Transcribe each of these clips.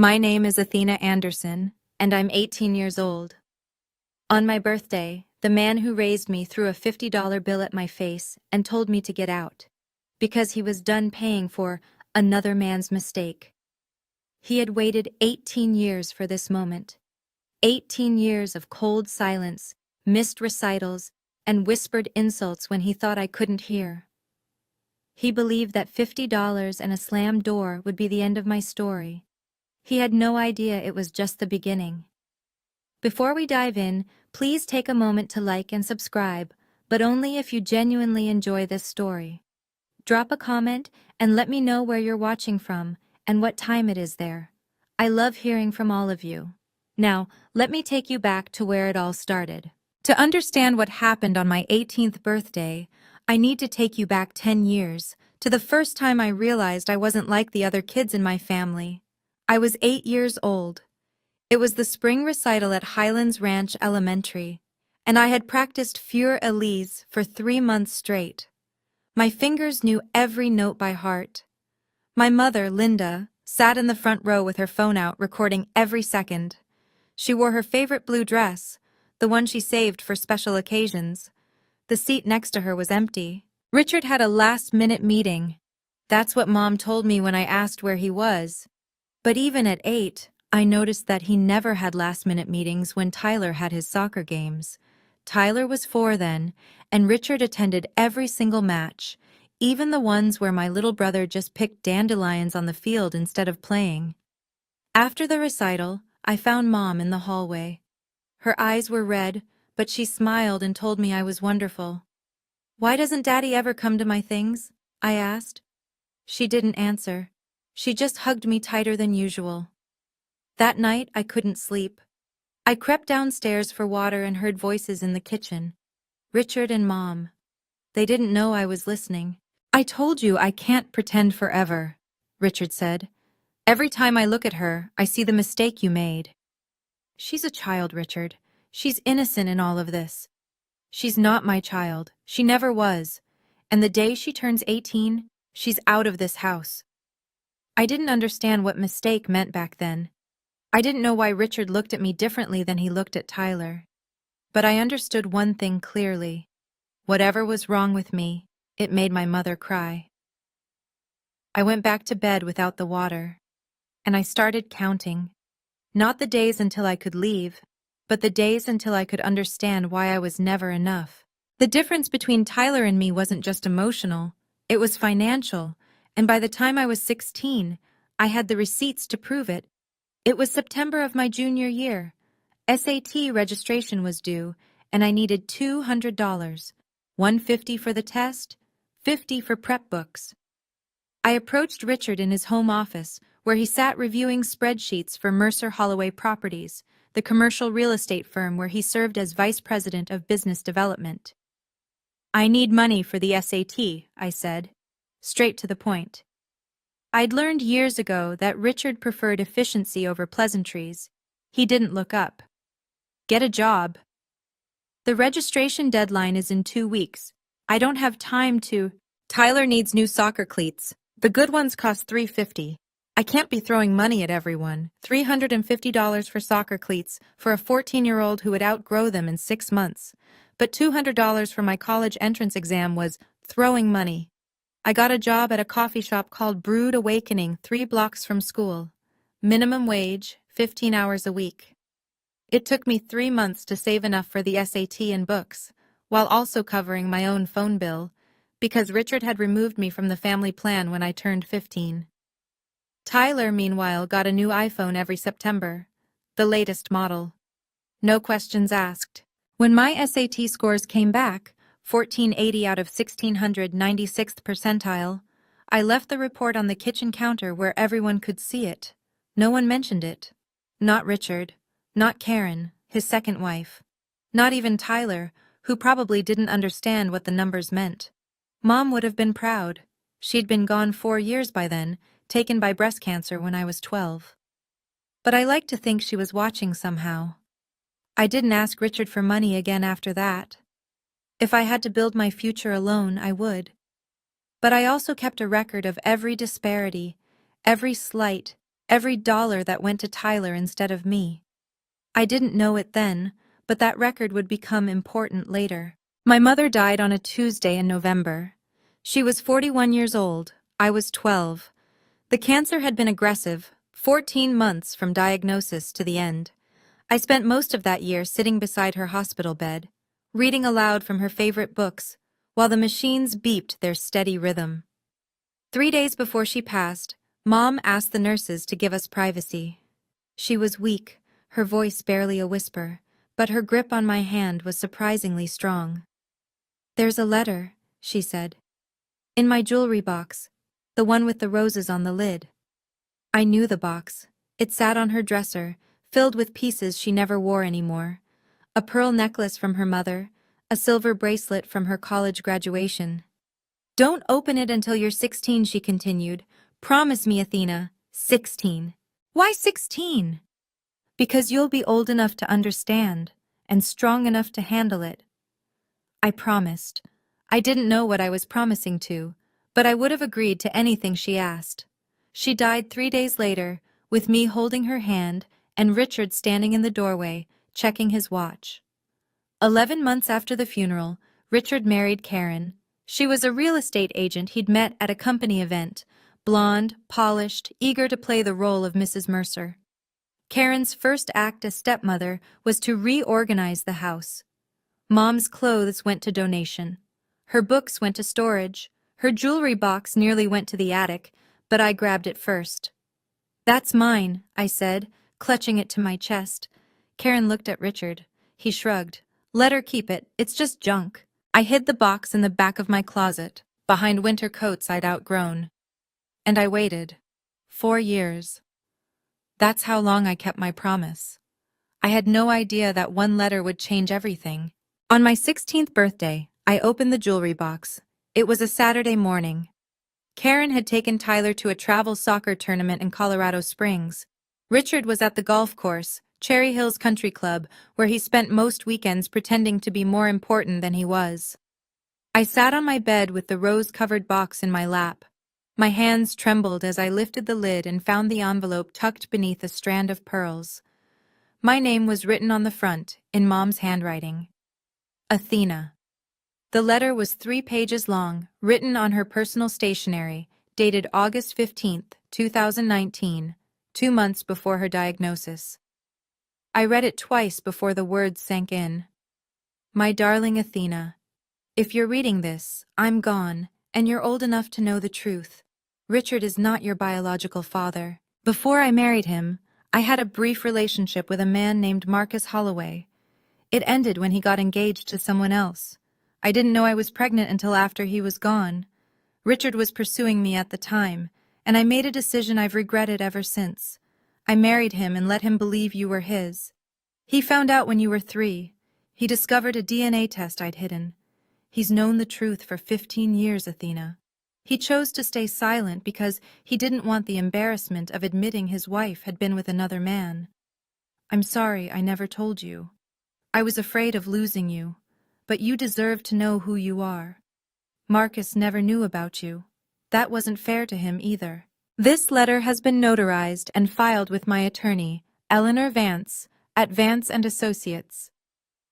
My name is Athena Anderson, and I'm 18 years old. On my birthday, the man who raised me threw a $50 bill at my face and told me to get out, because he was done paying for another man's mistake. He had waited 18 years for this moment. 18 years of cold silence, missed recitals, and whispered insults when he thought I couldn't hear. He believed that $50 and a slammed door would be the end of my story. He had no idea it was just the beginning. Before we dive in, please take a moment to like and subscribe, but only if you genuinely enjoy this story. Drop a comment and let me know where you're watching from and what time it is there. I love hearing from all of you. Now, let me take you back to where it all started. To understand what happened on my 18th birthday, I need to take you back 10 years, to the first time I realized I wasn't like the other kids in my family. I was 8 years old. It was the spring recital at Highlands Ranch Elementary, and I had practiced Fur Elise for 3 months straight. My fingers knew every note by heart. My mother, Linda, sat in the front row with her phone out, recording every second. She wore her favorite blue dress, the one she saved for special occasions. The seat next to her was empty. Richard had a last-minute meeting. That's what Mom told me when I asked where he was. But even at 8, I noticed that he never had last-minute meetings when Tyler had his soccer games. Tyler was 4 then, and Richard attended every single match, even the ones where my little brother just picked dandelions on the field instead of playing. After the recital, I found Mom in the hallway. Her eyes were red, but she smiled and told me I was wonderful. "Why doesn't Daddy ever come to my things?" I asked. She didn't answer. She just hugged me tighter than usual. That night, I couldn't sleep. I crept downstairs for water and heard voices in the kitchen. Richard and Mom. They didn't know I was listening. "I told you I can't pretend forever," Richard said. "Every time I look at her, I see the mistake you made." "She's a child, Richard. She's innocent in all of this." "She's not my child. She never was. And the day she turns 18, she's out of this house." I didn't understand what mistake meant back then. I didn't know why Richard looked at me differently than he looked at Tyler. But I understood one thing clearly. Whatever was wrong with me, it made my mother cry. I went back to bed without the water, and I started counting. Not the days until I could leave, but the days until I could understand why I was never enough. The difference between Tyler and me wasn't just emotional, it was financial, and by the time I was 16, I had the receipts to prove it. It was September of my junior year. SAT registration was due, and I needed $200, $150 for the test, $50 for prep books. I approached Richard in his home office, where he sat reviewing spreadsheets for Mercer Holloway Properties, the commercial real estate firm where he served as vice president of business development. "I need money for the SAT, I said, straight to the point. I'd learned years ago that Richard preferred efficiency over pleasantries. He didn't look up. "Get a job." "The registration deadline is in 2 weeks. I don't have time to—" "Tyler needs new soccer cleats. The good ones cost $350. I can't be throwing money at everyone. $350 for soccer cleats for a 14-year-old who would outgrow them in 6 months. But $200 for my college entrance exam was throwing money. I got a job at a coffee shop called Brood Awakening 3 blocks from school. Minimum wage, 15 hours a week. It took me 3 months to save enough for the SAT and books, while also covering my own phone bill, because Richard had removed me from the family plan when I turned 15. Tyler, meanwhile, got a new iPhone every September, the latest model. No questions asked. When my SAT scores came back, 1480 out of 1696th percentile, I left the report on the kitchen counter where everyone could see it. No one mentioned it. Not Richard. Not Karen, his second wife. Not even Tyler, who probably didn't understand what the numbers meant. Mom would have been proud. She'd been gone 4 years by then, taken by breast cancer when I was 12. But I like to think she was watching somehow. I didn't ask Richard for money again after that. If I had to build my future alone, I would. But I also kept a record of every disparity, every slight, every dollar that went to Tyler instead of me. I didn't know it then, but that record would become important later. My mother died on a Tuesday in November. She was 41 years old. I was 12. The cancer had been aggressive, 14 months from diagnosis to the end. I spent most of that year sitting beside her hospital bed, reading aloud from her favorite books, while the machines beeped their steady rhythm. 3 days before she passed, Mom asked the nurses to give us privacy. She was weak, her voice barely a whisper, but her grip on my hand was surprisingly strong. "There's a letter," she said. "In my jewelry box, the one with the roses on the lid." I knew the box. It sat on her dresser, filled with pieces she never wore anymore. A pearl necklace from her mother, a silver bracelet from her college graduation. "Don't open it until you're 16, she continued. "Promise me, Athena. 16. "Why 16? "Because you'll be old enough to understand, and strong enough to handle it." I promised. I didn't know what I was promising to, but I would have agreed to anything she asked. She died 3 days later, with me holding her hand and Richard standing in the doorway, checking his watch. 11 months after the funeral, Richard married Karen. She was a real estate agent he'd met at a company event, blonde, polished, eager to play the role of Mrs. Mercer. Karen's first act as stepmother was to reorganize the house. Mom's clothes went to donation. Her books went to storage. Her jewelry box nearly went to the attic, but I grabbed it first. "That's mine," I said, clutching it to my chest. Karen looked at Richard. He shrugged. "Let her keep it. It's just junk." I hid the box in the back of my closet, behind winter coats I'd outgrown. And I waited. 4 years. That's how long I kept my promise. I had no idea that one letter would change everything. On my 16th birthday, I opened the jewelry box. It was a Saturday morning. Karen had taken Tyler to a travel soccer tournament in Colorado Springs. Richard was at the golf course, Cherry Hills Country Club, where he spent most weekends pretending to be more important than he was. I sat on my bed with the rose-covered box in my lap. My hands trembled as I lifted the lid and found the envelope tucked beneath a strand of pearls. My name was written on the front, in Mom's handwriting. Athena. The letter was 3 pages long, written on her personal stationery, dated August 15th, 2019, 2 months before her diagnosis. I read it twice before the words sank in. My darling Athena, if you're reading this, I'm gone, and you're old enough to know the truth. Richard is not your biological father. Before I married him, I had a brief relationship with a man named Marcus Holloway. It ended when he got engaged to someone else. I didn't know I was pregnant until after he was gone. Richard was pursuing me at the time, and I made a decision I've regretted ever since. I married him and let him believe you were his. He found out when you were 3. He discovered a DNA test I'd hidden. He's known the truth for 15 years, Athena. He chose to stay silent because he didn't want the embarrassment of admitting his wife had been with another man. I'm sorry I never told you. I was afraid of losing you, but you deserve to know who you are. Marcus never knew about you. That wasn't fair to him either. This letter has been notarized and filed with my attorney, Eleanor Vance, at Vance and Associates.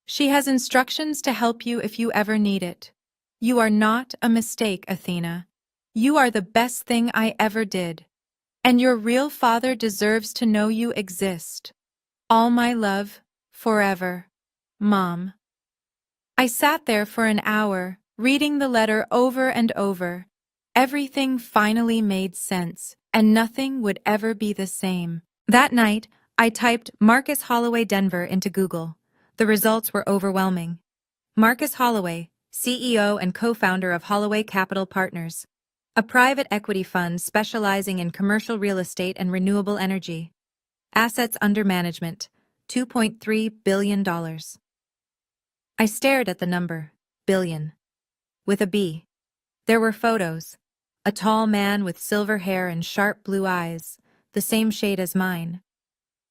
She has instructions to help you if you ever need it. You are not a mistake, Athena. You are the best thing I ever did. And your real father deserves to know you exist. All my love, forever. Mom. I sat there for an hour, reading the letter over and over. Everything finally made sense, and nothing would ever be the same. That night, I typed Marcus Holloway Denver into Google. The results were overwhelming. Marcus Holloway, CEO and co-founder of Holloway Capital Partners, a private equity fund specializing in commercial real estate and renewable energy. Assets under management, $2.3 billion. I stared at the number, billion, with a B. There were photos. A tall man with silver hair and sharp blue eyes, the same shade as mine.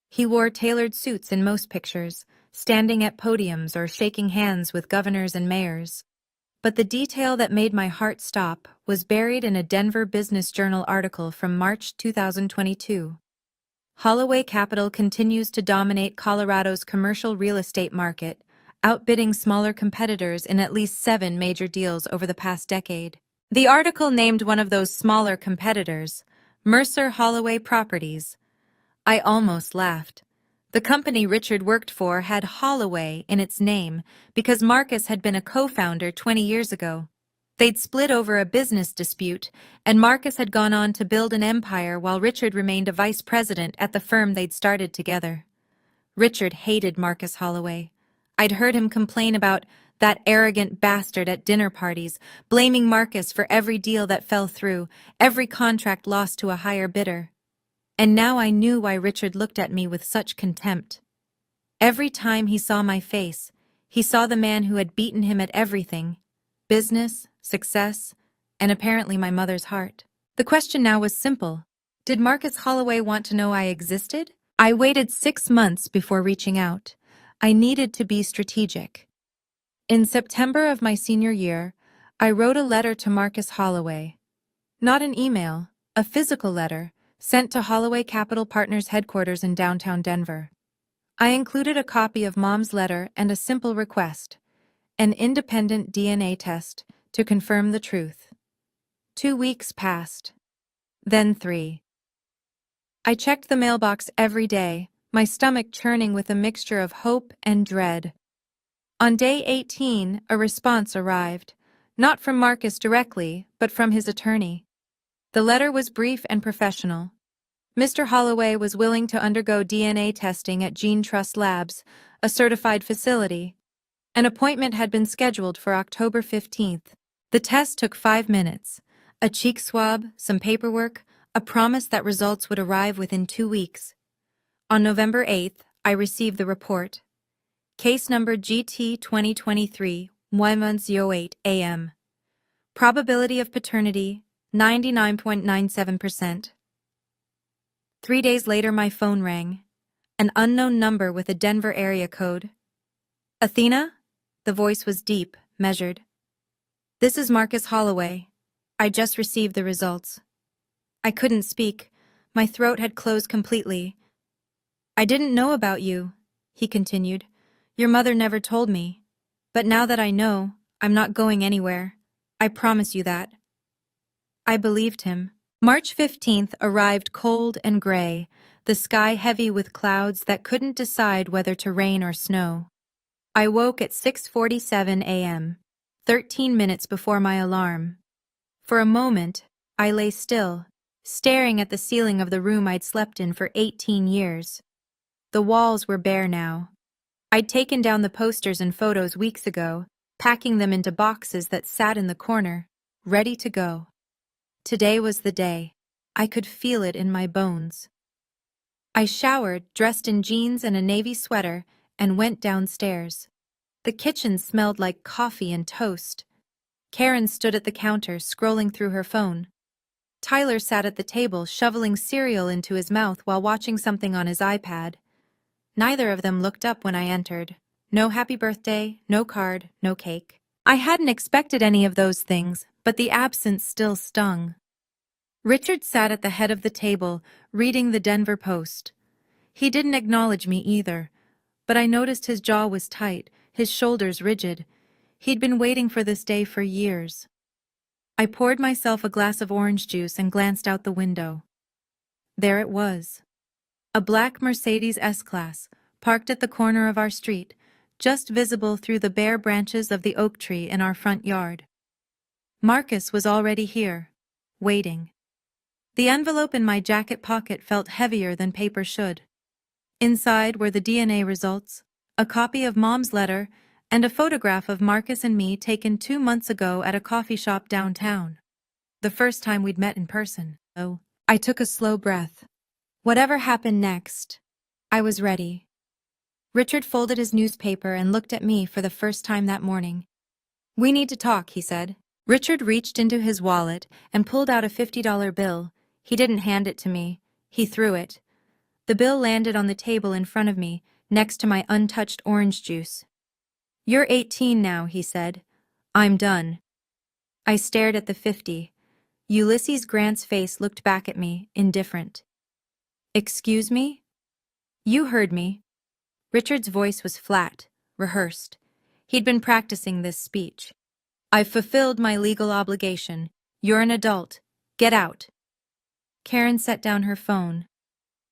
He wore tailored suits in most pictures, standing at podiums or shaking hands with governors and mayors. But the detail that made my heart stop was buried in a Denver Business Journal article from March 2022. Holloway Capital continues to dominate Colorado's commercial real estate market, outbidding smaller competitors in at least 7 major deals over the past decade. The article named one of those smaller competitors, Mercer Holloway Properties. I almost laughed. The company Richard worked for had Holloway in its name because Marcus had been a co-founder 20 years ago. They'd split over a business dispute, and Marcus had gone on to build an empire while Richard remained a vice president at the firm they'd started together. Richard hated Marcus Holloway. I'd heard him complain about that arrogant bastard at dinner parties, blaming Marcus for every deal that fell through, every contract lost to a higher bidder. And now I knew why Richard looked at me with such contempt. Every time he saw my face, he saw the man who had beaten him at everything: business, success, and apparently my mother's heart. The question now was simple. Did Marcus Holloway want to know I existed? I waited 6 months before reaching out. I needed to be strategic. In September of my senior year, I wrote a letter to Marcus Holloway. Not an email, a physical letter, sent to Holloway Capital Partners headquarters in downtown Denver. I included a copy of Mom's letter and a simple request: an independent DNA test to confirm the truth. 2 weeks passed. Then 3. I checked the mailbox every day, my stomach churning with a mixture of hope and dread. On day 18, a response arrived, not from Marcus directly, but from his attorney. The letter was brief and professional. Mr. Holloway was willing to undergo DNA testing at Gene Trust Labs, a certified facility. An appointment had been scheduled for October 15th. The test took 5 minutes. A cheek swab, some paperwork, a promise that results would arrive within 2 weeks. On November 8th, I received the report. Case number GT 2023-1108 AM. Probability of paternity, 99.97%. 3 days later, my phone rang. An unknown number with a Denver area code. Athena? The voice was deep, measured. This is Marcus Holloway. I just received the results. I couldn't speak. My throat had closed completely. I didn't know about you, he continued. Your mother never told me. But now that I know, I'm not going anywhere. I promise you that. I believed him. March 15th arrived cold and gray, the sky heavy with clouds that couldn't decide whether to rain or snow. I woke at 6:47 a.m., 13 minutes before my alarm. For a moment, I lay still, staring at the ceiling of the room I'd slept in for 18 years. The walls were bare now. I'd taken down the posters and photos weeks ago, packing them into boxes that sat in the corner, ready to go. Today was the day. I could feel it in my bones. I showered, dressed in jeans and a navy sweater, and went downstairs. The kitchen smelled like coffee and toast. Karen stood at the counter, scrolling through her phone. Tyler sat at the table, shoveling cereal into his mouth while watching something on his iPad. Neither of them looked up when I entered. No happy birthday, no card, no cake. I hadn't expected any of those things, but the absence still stung. Richard sat at the head of the table, reading the Denver Post. He didn't acknowledge me either, but I noticed his jaw was tight, his shoulders rigid. He'd been waiting for this day for years. I poured myself a glass of orange juice and glanced out the window. There it was. A black Mercedes S-Class, parked at the corner of our street, just visible through the bare branches of the oak tree in our front yard. Marcus was already here, waiting. The envelope in my jacket pocket felt heavier than paper should. Inside were the DNA results, a copy of Mom's letter, and a photograph of Marcus and me taken 2 months ago at a coffee shop downtown. The first time we'd met in person. Oh, I took a slow breath. Whatever happened next, I was ready. Richard folded his newspaper and looked at me for the first time that morning. "We need to talk," he said. Richard reached into his wallet and pulled out a $50 bill. He didn't hand it to me. He threw it. The bill landed on the table in front of me, next to my untouched orange juice. "You're 18 now," he said. "I'm done." I stared at the 50. Ulysses Grant's face looked back at me, indifferent. Excuse me? You heard me. Richard's voice was flat, rehearsed. He'd been practicing this speech. I've fulfilled my legal obligation. You're an adult. Get out. Karen set down her phone.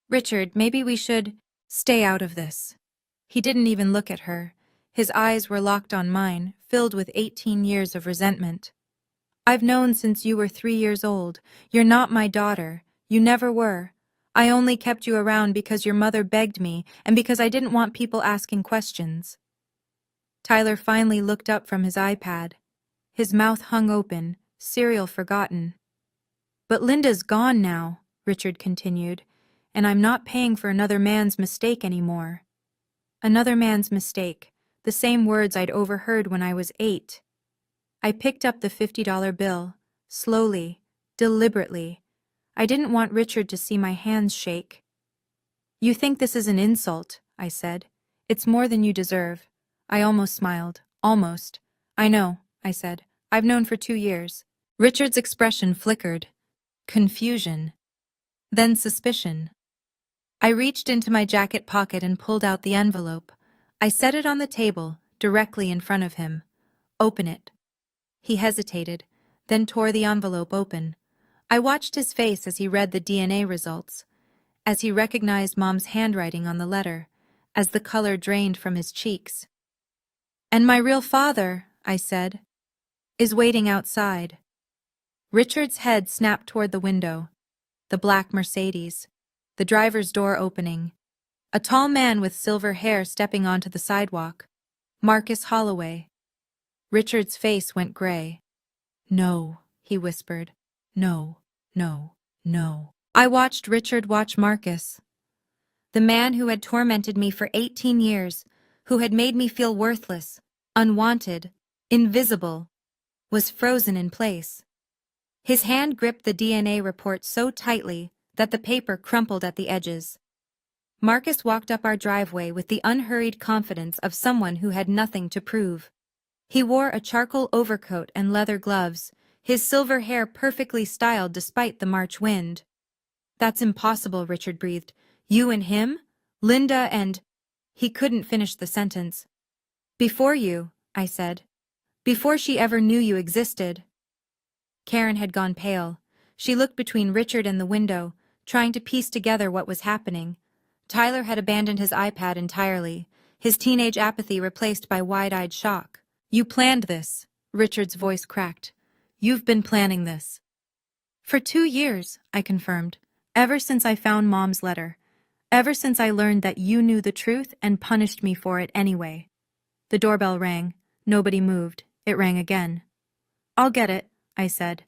Richard, maybe we should stay out of this. He didn't even look at her. His eyes were locked on mine, filled with 18 years of resentment. I've known since you were 3 years old. You're not my daughter. You never were. I only kept you around because your mother begged me and because I didn't want people asking questions. Tyler finally looked up from his iPad. His mouth hung open, cereal forgotten. But Linda's gone now, Richard continued, and I'm not paying for another man's mistake anymore. Another man's mistake, the same words I'd overheard when I was 8. I picked up the $50 bill, slowly, deliberately. I didn't want Richard to see my hands shake. You think this is an insult, I said. It's more than you deserve. I almost smiled. Almost. I know, I said. I've known for 2 years. Richard's expression flickered. Confusion. Then suspicion. I reached into my jacket pocket and pulled out the envelope. I set it on the table, directly in front of him. Open it. He hesitated, then tore the envelope open. I watched his face as he read the DNA results, as he recognized Mom's handwriting on the letter, as the color drained from his cheeks. And my real father, I said, is waiting outside. Richard's head snapped toward the window. The black Mercedes. The driver's door opening. A tall man with silver hair stepping onto the sidewalk. Marcus Holloway. Richard's face went gray. No, he whispered. No, no, no. I watched Richard watch Marcus. The man who had tormented me for 18 years, who had made me feel worthless, unwanted, invisible, was frozen in place. His hand gripped the DNA report so tightly that the paper crumpled at the edges. Marcus walked up our driveway with the unhurried confidence of someone who had nothing to prove. He wore a charcoal overcoat and leather gloves, his silver hair perfectly styled despite the March wind. That's impossible, Richard breathed. You and him? Linda and... He couldn't finish the sentence. Before you, I said. Before she ever knew you existed. Karen had gone pale. She looked between Richard and the window, trying to piece together what was happening. Tyler had abandoned his iPad entirely, his teenage apathy replaced by wide-eyed shock. You planned this, Richard's voice cracked. You've been planning this. For 2 years, I confirmed. Ever since I found Mom's letter. Ever since I learned that you knew the truth and punished me for it anyway. The doorbell rang. Nobody moved. It rang again. I'll get it, I said.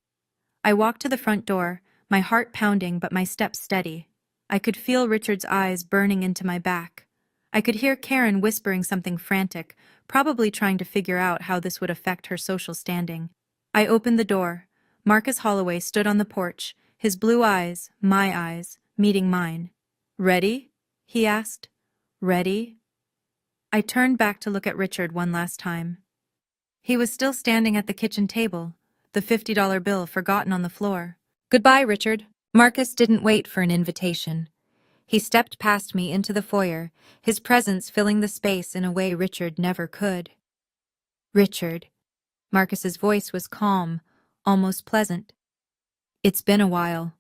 I walked to the front door, my heart pounding but my steps steady. I could feel Richard's eyes burning into my back. I could hear Karen whispering something frantic, probably trying to figure out how this would affect her social standing. I opened the door. Marcus Holloway stood on the porch, his blue eyes, my eyes, meeting mine. Ready? He asked. Ready? I turned back to look at Richard one last time. He was still standing at the kitchen table, the $50 bill forgotten on the floor. Goodbye, Richard. Marcus didn't wait for an invitation. He stepped past me into the foyer, his presence filling the space in a way Richard never could. Richard. Marcus's voice was calm, almost pleasant. It's been a while.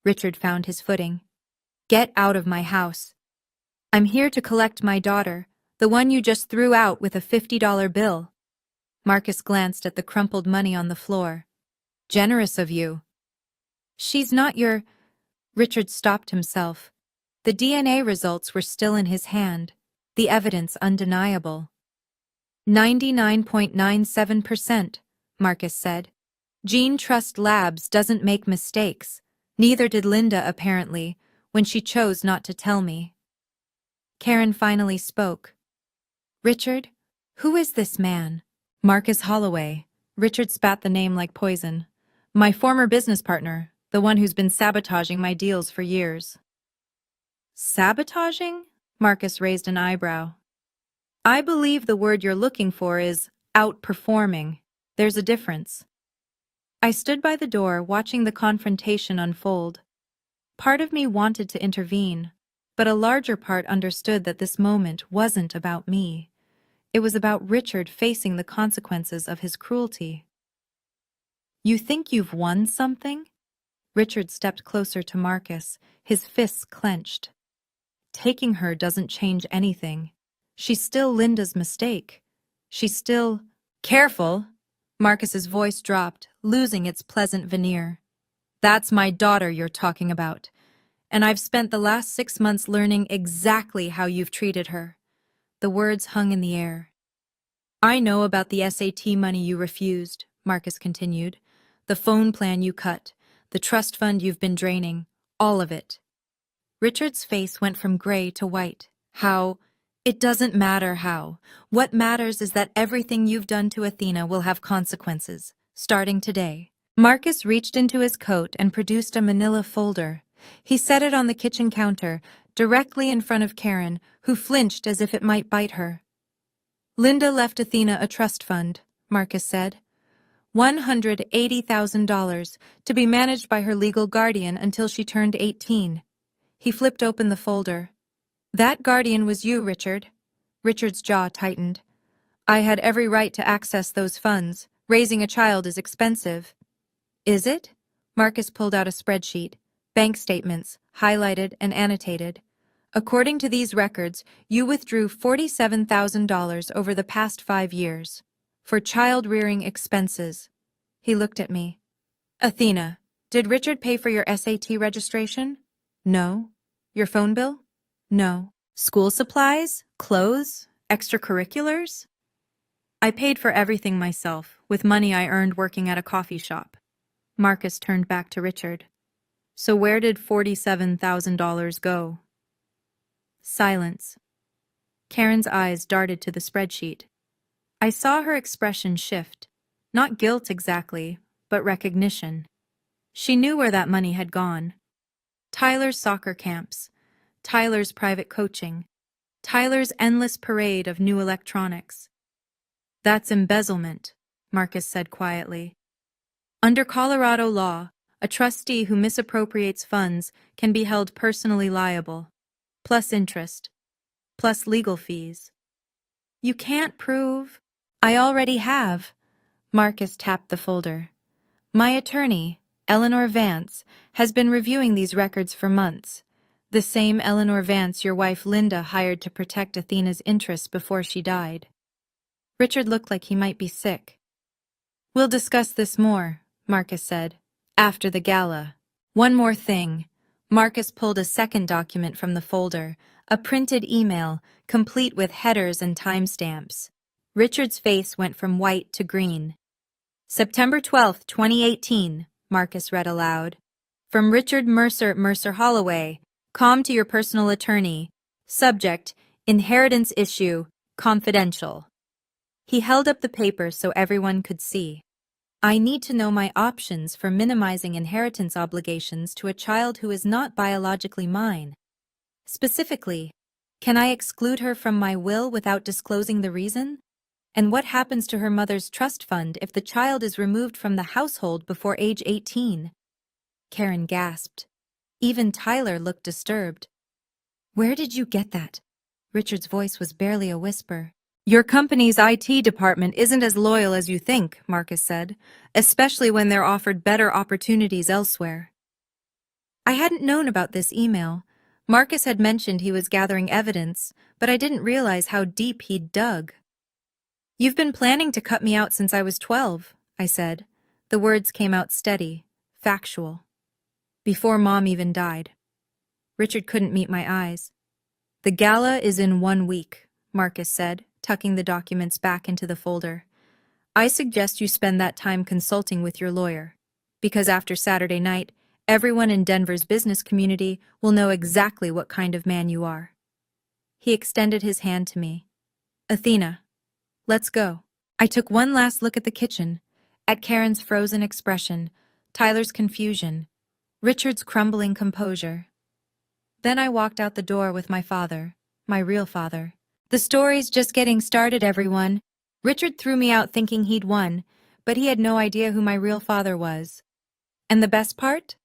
Richard found his footing. Get out of my house. I'm here to collect my daughter, the one you just threw out with a $50 bill. Marcus glanced at the crumpled money on the floor. Generous of you. She's not your... Richard stopped himself. The DNA results were still in his hand, the evidence undeniable. 99.97%, Marcus said. Gene Trust Labs doesn't make mistakes. Neither did Linda, apparently, when she chose not to tell me. Karen finally spoke. Richard, who is this man? Marcus Holloway. Richard spat the name like poison. My former business partner, the one who's been sabotaging my deals for years. Sabotaging? Marcus raised an eyebrow. I believe the word you're looking for is outperforming. There's a difference. I stood by the door watching the confrontation unfold. Part of me wanted to intervene, but a larger part understood that this moment wasn't about me. It was about Richard facing the consequences of his cruelty. You think you've won something? Richard stepped closer to Marcus, his fists clenched. Taking her doesn't change anything. She's still Linda's mistake. She's still... Careful! Marcus's voice dropped, losing its pleasant veneer. That's my daughter you're talking about, and I've spent the last 6 months learning exactly how you've treated her. The words hung in the air. I know about the SAT money you refused, Marcus continued. The phone plan you cut, the trust fund you've been draining, all of it. Richard's face went from gray to white. How? It doesn't matter how. What matters is that everything you've done to Athena will have consequences, starting today. Marcus reached into his coat and produced a manila folder. He set it on the kitchen counter, directly in front of Karen, who flinched as if it might bite her. Linda left Athena a trust fund, Marcus said. $180,000 to be managed by her legal guardian until she turned 18. He flipped open the folder. That guardian was you, Richard. Richard's jaw tightened. I had every right to access those funds. Raising a child is expensive. Is it? Marcus pulled out a spreadsheet. Bank statements, highlighted and annotated. According to these records, you withdrew $47,000 over the past 5 years. For child-rearing expenses. He looked at me. Athena, did Richard pay for your SAT registration? No. Your phone bill? No. School supplies? Clothes? Extracurriculars? I paid for everything myself, with money I earned working at a coffee shop. Marcus turned back to Richard. So where did $47,000 go? Silence. Karen's eyes darted to the spreadsheet. I saw her expression shift. Not guilt exactly, but recognition. She knew where that money had gone. Tyler's soccer camps, Tyler's private coaching, Tyler's endless parade of new electronics. That's embezzlement, Marcus said quietly. Under Colorado law, a trustee who misappropriates funds can be held personally liable, plus interest, plus legal fees. You can't prove... I already have. Marcus tapped the folder. My attorney, Eleanor Vance, has been reviewing these records for months. The same Eleanor Vance your wife Linda hired to protect Athena's interests before she died. Richard looked like he might be sick. We'll discuss this more, Marcus said, after the gala. One more thing. Marcus pulled a second document from the folder, a printed email, complete with headers and timestamps. Richard's face went from white to green. September 12th, 2018, Marcus read aloud. From Richard Mercer Holloway, com to your personal attorney. Subject, inheritance issue, confidential. He held up the paper so everyone could see. I need to know my options for minimizing inheritance obligations to a child who is not biologically mine. Specifically, can I exclude her from my will without disclosing the reason? And what happens to her mother's trust fund if the child is removed from the household before age 18? Karen gasped. Even Tyler looked disturbed. Where did you get that? Richard's voice was barely a whisper. Your company's IT department isn't as loyal as you think, Marcus said, especially when they're offered better opportunities elsewhere. I hadn't known about this email. Marcus had mentioned he was gathering evidence, but I didn't realize how deep he'd dug. You've been planning to cut me out since I was 12, I said. The words came out steady, factual. Before Mom even died. Richard couldn't meet my eyes. The gala is in 1 week, Marcus said, tucking the documents back into the folder. I suggest you spend that time consulting with your lawyer, because after Saturday night, everyone in Denver's business community will know exactly what kind of man you are. He extended his hand to me. Athena, let's go. I took one last look at the kitchen, at Karen's frozen expression, Tyler's confusion, Richard's crumbling composure. Then I walked out the door with my father, my real father. The story's just getting started, everyone. Richard threw me out thinking he'd won, but he had no idea who my real father was. And the best part?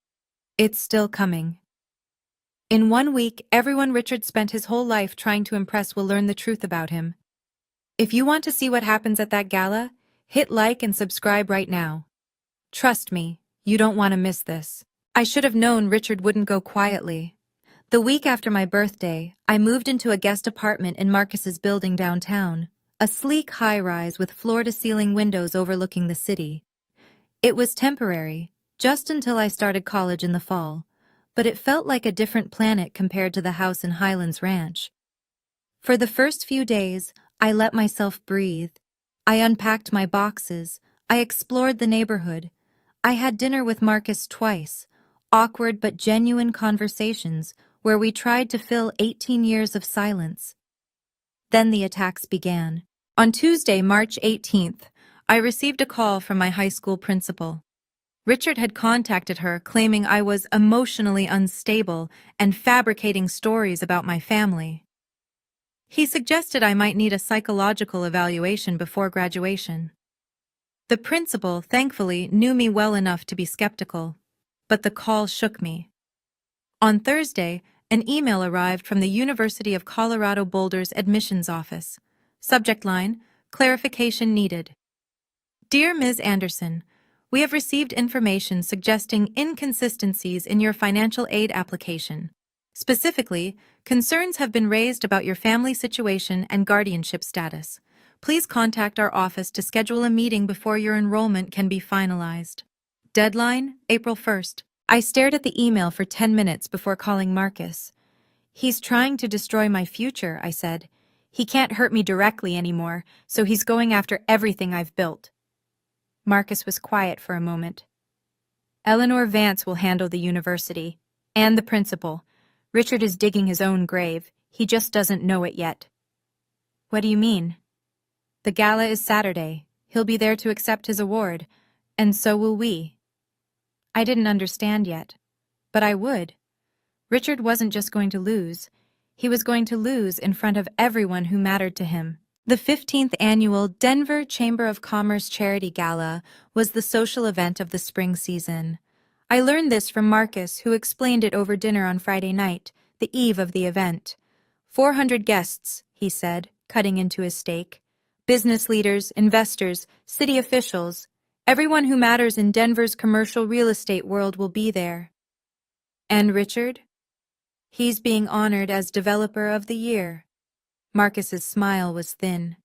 It's still coming. In 1 week, everyone Richard spent his whole life trying to impress will learn the truth about him. If you want to see what happens at that gala, hit like and subscribe right now. Trust me, you don't want to miss this. I should have known Richard wouldn't go quietly. The week after my birthday, I moved into a guest apartment in Marcus's building downtown, a sleek high-rise with floor-to-ceiling windows overlooking the city. It was temporary, just until I started college in the fall, but it felt like a different planet compared to the house in Highlands Ranch. For the first few days, I let myself breathe. I unpacked my boxes. I explored the neighborhood. I had dinner with Marcus twice, awkward but genuine conversations where we tried to fill 18 years of silence. Then the attacks began. On Tuesday, March 18th, I received a call from my high school principal. Richard had contacted her claiming I was emotionally unstable and fabricating stories about my family. He suggested I might need a psychological evaluation before graduation. The principal, thankfully, knew me well enough to be skeptical, but the call shook me. On Thursday, an email arrived from the University of Colorado Boulder's admissions office. Subject line, clarification needed. Dear Ms. Anderson, we have received information suggesting inconsistencies in your financial aid application. Specifically, concerns have been raised about your family situation and guardianship status. Please contact our office to schedule a meeting before your enrollment can be finalized. Deadline, April 1st. I stared at the email for 10 minutes before calling Marcus. He's trying to destroy my future, I said. He can't hurt me directly anymore, so he's going after everything I've built. Marcus was quiet for a moment. Eleanor Vance will handle the university, and the principal. Richard is digging his own grave. He just doesn't know it yet. What do you mean? The gala is Saturday. He'll be there to accept his award, and so will we. I didn't understand yet, but I would. Richard wasn't just going to lose. He was going to lose in front of everyone who mattered to him. The 15th annual Denver Chamber of Commerce Charity Gala was the social event of the spring season. I learned this from Marcus, who explained it over dinner on Friday night, the eve of the event. 400 guests, he said, cutting into his steak. Business leaders, investors, city officials, everyone who matters in Denver's commercial real estate world will be there. And Richard? He's being honored as Developer of the Year. Marcus's smile was thin.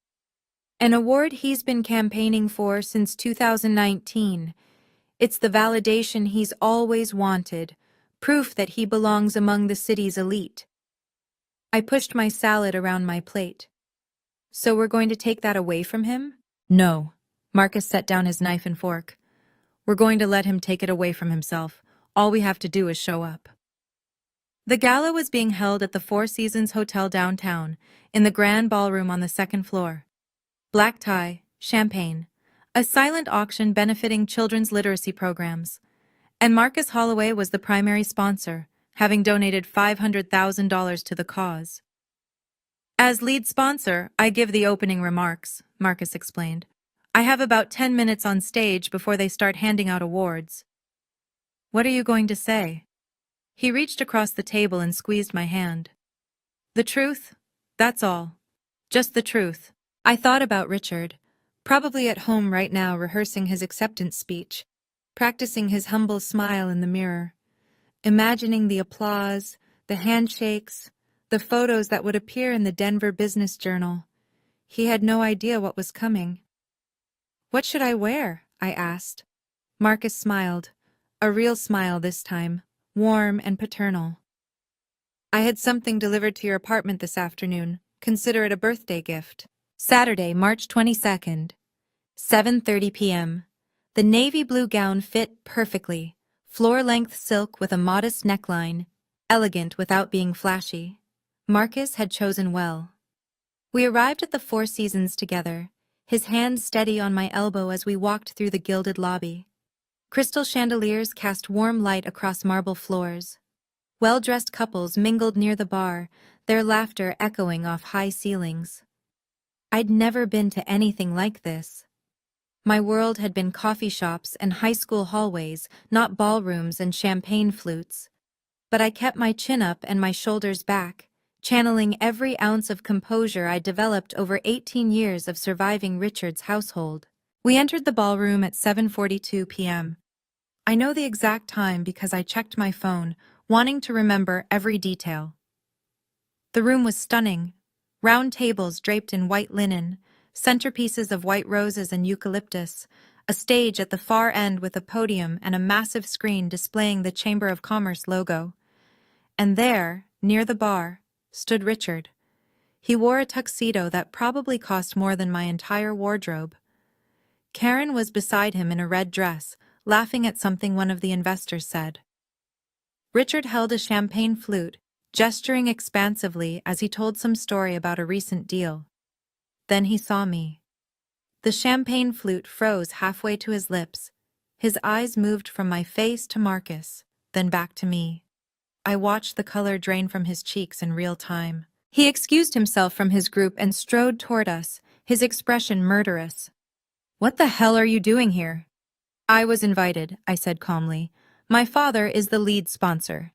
An award he's been campaigning for since 2019. It's the validation he's always wanted, proof that he belongs among the city's elite. I pushed my salad around my plate. So we're going to take that away from him? No. Marcus set down his knife and fork. We're going to let him take it away from himself. All we have to do is show up. The gala was being held at the Four Seasons Hotel downtown, in the grand ballroom on the second floor. Black tie, champagne, a silent auction benefiting children's literacy programs. And Marcus Holloway was the primary sponsor, having donated $500,000 to the cause. As lead sponsor, I give the opening remarks, Marcus explained. I have about 10 minutes on stage before they start handing out awards. What are you going to say? He reached across the table and squeezed my hand. The truth? That's all. Just the truth. I thought about Richard, probably at home right now rehearsing his acceptance speech, practicing his humble smile in the mirror, imagining the applause, the handshakes, the photos that would appear in the Denver Business Journal. He had no idea what was coming. What should I wear? I asked. Marcus smiled, a real smile this time, warm and paternal. I had something delivered to your apartment this afternoon. Consider it a birthday gift. Saturday, March 22nd, 7:30 p.m. The navy blue gown fit perfectly, floor-length silk with a modest neckline, elegant without being flashy. Marcus had chosen well. We arrived at the Four Seasons together, his hand steady on my elbow as we walked through the gilded lobby. Crystal chandeliers cast warm light across marble floors. Well-dressed couples mingled near the bar, their laughter echoing off high ceilings. I'd never been to anything like this. My world had been coffee shops and high school hallways, not ballrooms and champagne flutes. but I kept my chin up and my shoulders back, channeling every ounce of composure I developed over 18 years of surviving Richard's household. We entered the ballroom at 7:42 p.m. I know the exact time because I checked my phone, wanting to remember every detail. The room was stunning. Round tables draped in white linen, centerpieces of white roses and eucalyptus, a stage at the far end with a podium and a massive screen displaying the Chamber of Commerce logo. And there, near the bar, stood Richard. He wore a tuxedo that probably cost more than my entire wardrobe. Karen was beside him in a red dress, laughing at something one of the investors said. Richard held a champagne flute, gesturing expansively as he told some story about a recent deal. Then he saw me. The champagne flute froze halfway to his lips. His eyes moved from my face to Marcus, then back to me. I watched the color drain from his cheeks in real time. He excused himself from his group and strode toward us, his expression murderous. "What the hell are you doing here?" "I was invited," I said calmly. "My father is the lead sponsor."